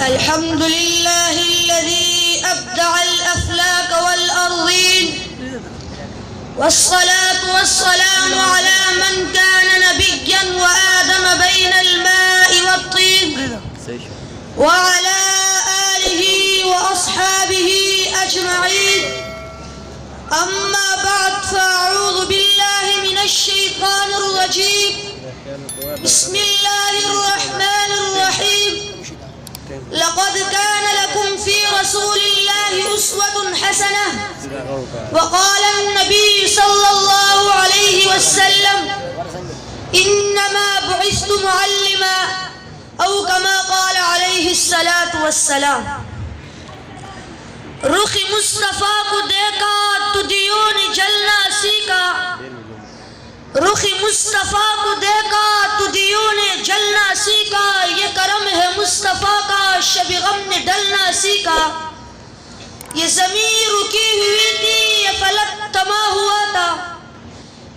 الحمد لله الذي أبدع الأفلاك والأرضين، والصلاة والسلام على من كان نبيا وآدم بين الماء والطين، وعلى آله وأصحابه أجمعين. أما بعد، فأعوذ بالله من الشيطان الرجيم. بسم الله الرحمن الرحيم. لقد كان لكم في رسول الله أسوة حسنة. وقال النبي صلى الله عليه وسلم: إنما بعثت معلما، أو كما قال عليه الصلاة والسلام. رخ مصطفیٰ کو دیکھا تو دیوں نے جلنا سیکھا، رخ مصطفیٰ کو دیکھا تو دیوں نے جلنا سیکھا، یہ کرم ہے مصطفیٰ کا، شب غم نے ڈلنا سیکھا. یہ زمین رکی ہوئی تھی، یہ فلک تما ہوا تھا،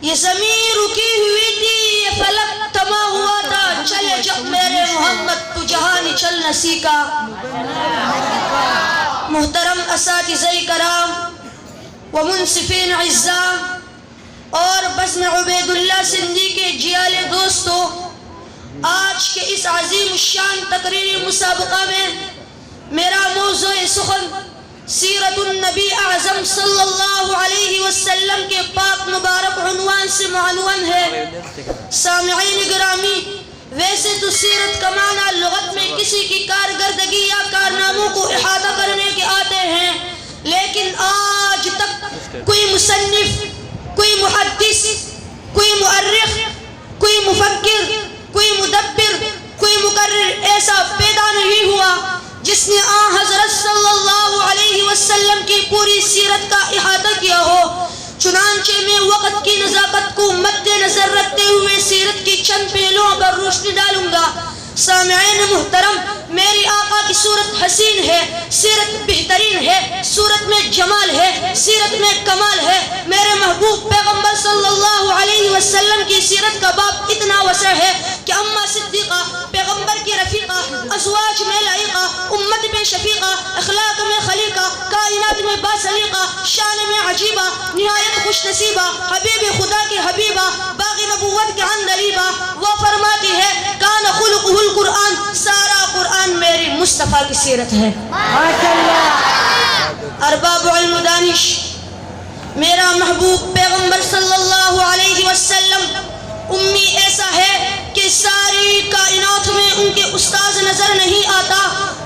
یہ زمین رکی ہوئی تھی، یہ فلک تما ہوا تھا. چلے جب میرے محمد تو جہان چلنا سیکھا. محترم اساتذہ کرام و منصفین اعزاء اور بزم عبید اللہ سندھی کے جیالے دوستو، آج کے اس عظیم الشان تقریری مسابقہ میں میرا موضوع سخن سیرت النبی اعظم صلی اللہ علیہ وسلم کے پاک مبارک عنوان سے معنون ہے. سامعین گرامی، ویسے تو سیرت کا معنی لغت میں کسی کی کارکردگی یا کارناموں کو احاطہ کرنے کے آتے ہیں، لیکن آج تک کوئی مصنف، کوئی محدث، کوئی مؤرخ، کوئی مفکر، کوئی مدبر، کوئی مقرر ایسا پیدا نہیں ہوا جس نے آن حضرت صلی اللہ علیہ وسلم کی پوری سیرت کا احاطہ کیا ہو. چنانچہ میں وقت کی نزاکت کو مد نظر رکھتے ہوئے سیرت کی چند پہلوؤں پر روشنی ڈالوں گا. سامعین محترم، میری آقا کی صورت حسین ہے، سیرت بہترین ہے، صورت میں جمال ہے، سیرت میں کمال ہے. میرے محبوب پیغمبر صلی اللہ علیہ وسلم کی سیرت کا باب اتنا وسع ہے کہ اماں صدیقہ، پیغمبر کی رفیقہ، ازواج میں لائقہ، امت میں شفیقہ، اخلاق میں خلیقہ، کائنات میں باسلیقہ، شان میں عجیبہ، نہایت خوش نصیبہ، حبیب خدا کی حبیبہ، باغ نبوت کے عندلیبہ. وہ فرماتی ہے: کان خلقہ القرآن، سارا قرآن میری مصطفیٰ کی سیرت ہے. ارباب علم دانش، میرا محبوب پیغمبر صلی اللہ علیہ وسلم امی ایسا ہے کہ ساری کائنات میں ان کے استاد نظر نہیں آتا،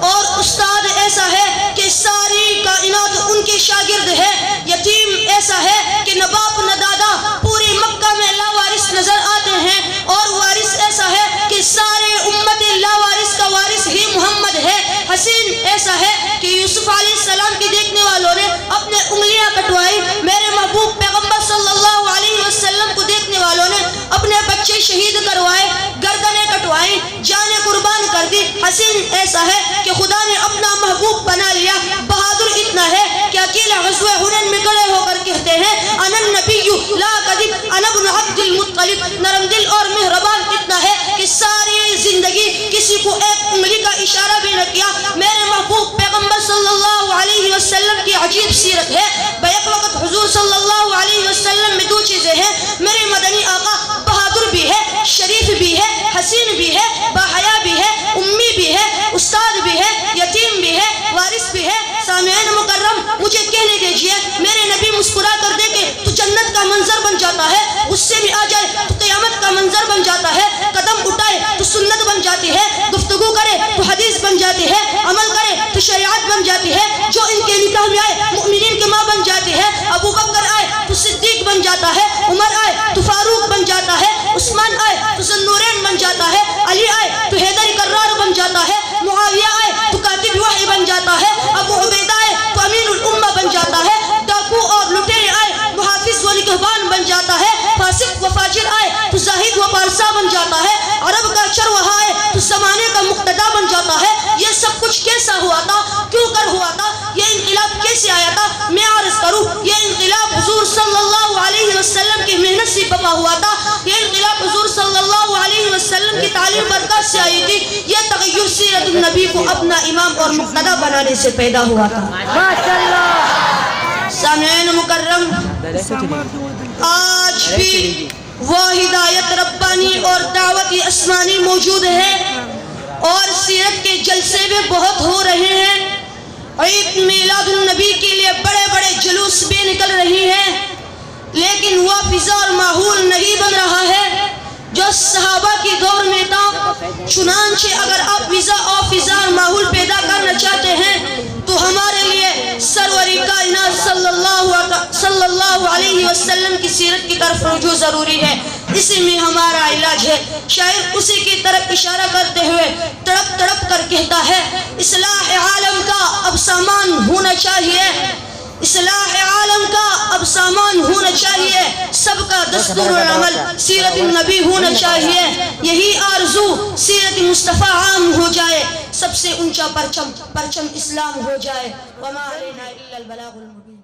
اور استاد ایسا ہے کہ ساری کائنات ان کے شاگرد ہے. یتیم ایسا ہے کہ نہ باپ نہ دادا، پوری مکہ میں لاوارث نظر آتے ہیں، اور وارث ایسا ہے کہ سارے امت لاوارث کا وارث ہی محمد ہے. حسین ایسا ہے کہ یوسف علیہ السلام کی دیکھنے والوں نے اپنے انگلیاں کٹوائی، میرے محبوب پیغمبر صلی اللہ علیہ وسلم کو دیکھنے والوں نے اپنے بچے شہید کروائے، گردنیں کٹوائی، جانیں قربان کر دی. حسین ایسا ہے کہ خدا نے اپنا محبوب بنا لیا. بہادر اتنا ہے کہ اکیلا غزوہ حنین میں کھڑے ہو کر کہتے ہیں: انا النبی لا کذب، انا ابن عبد المطلب. نرم دل اور مہربان اتنا ہے کہ ساری زندگی کسی کو ایک انگلی کا اشارہ بھی نہ کیا. میرے محبوب پیغمبر صلی اللہ علیہ وسلم کی عجیب سیرت ہے. بیک وقت حضور صلی اللہ علیہ وسلم میں دو چیزیں ہیں. میرے مدنی آقا بہادر بھی ہے، شریف بھی ہے، حسین بھی ہے، باحیا بھی ہے، امی بھی ہے، استاد بھی ہے، یتیم بھی ہے، وارث بھی ہے. سامعین مکرم، مجھے کہنے دیجئے، میرے نبی مسکرا کر دیکھے تو جنت کا منظر بن جاتا ہے، غصے میں آ جائے تو قیامت کا منظر بن جاتا ہے، قدم اٹھائے تو سنت بن جاتی ہے، گفتگو کرے تو حدیث بن جاتی ہے، عمل کرے تو شریعت بن جاتی ہے. جو ان کے نکاح میں آئے مؤمنین کی ماں بن جاتی ہے. ابو بکر آئے تو صدیق بن جاتا ہے، عمر آئے تو فاروق بن جاتا ہے، عثمان آئے تو ذوالنورین بن جاتا ہے، علی آئے تو حیدر کرار بن جاتا ہے، معاویہ آئے تو کاتب وحی بن جاتا ہے، ابو عبیدہ آئے تو امین الامہ بن جاتا ہے، ڈاکو اور لٹیرے آئے محافظ و نگہبان بن جاتا ہے، فاسق و فاجر آئے تو زاہد و پارسا بن جاتا ہے، عرب کا چرواہا آئے تو زمانے کا مقتدا بن جاتا ہے. یہ سب کچھ کیسا ہوا تھا؟ کیوں کر ہوا تھا؟ یہ انقلاب کیسے آیا تھا؟ میں عرض کروں، یہ انقلاب حضور صلی اللہ علیہ وسلم کی محنت سے بپا ہوا تھا. یہ انقلاب وسلم کی تعلیم برکات سے آئی تھی. یہ تغیر سیرت النبی کو اپنا امام اور مقتدی بنانے سے پیدا ہوا تھا. سامعین مکرم، آج بھی وہ ہدایت ربانی اور دعوت آسمانی موجود ہے اور سیرت کے جلسے بھی بہت ہو رہے ہیں. عید میلاد النبی کے لیے بڑے بڑے جلوس بھی نکل رہی ہیں، لیکن وہ فضا اور ماحول نہیں بن رہا ہے جو صحابہ کی دور میں تھا. چنانچہ اگر آپ فضا اور ماحول پیدا کرنا چاہتے ہیں تو ہمارے لیے سرور کائنات صلی اللہ علیہ وسلم کی سیرت کی طرف رجوع ضروری ہے. اسی میں ہمارا علاج ہے. شاعر اسی کی طرف اشارہ کرتے ہوئے تڑپ تڑپ کر کہتا ہے، اصلاح عالم کا اب سامان ہونا چاہیے، اصلاح عالم کا اب سامان ہونا چاہیے، سب کا دستور العمل سیرت النبی ہونا چاہیے. یہی آرزو سیرت مصطفیٰ عام ہو جائے، سب سے اونچا پرچم اسلام ہو جائے. وما علینا الا البلاغ المبین.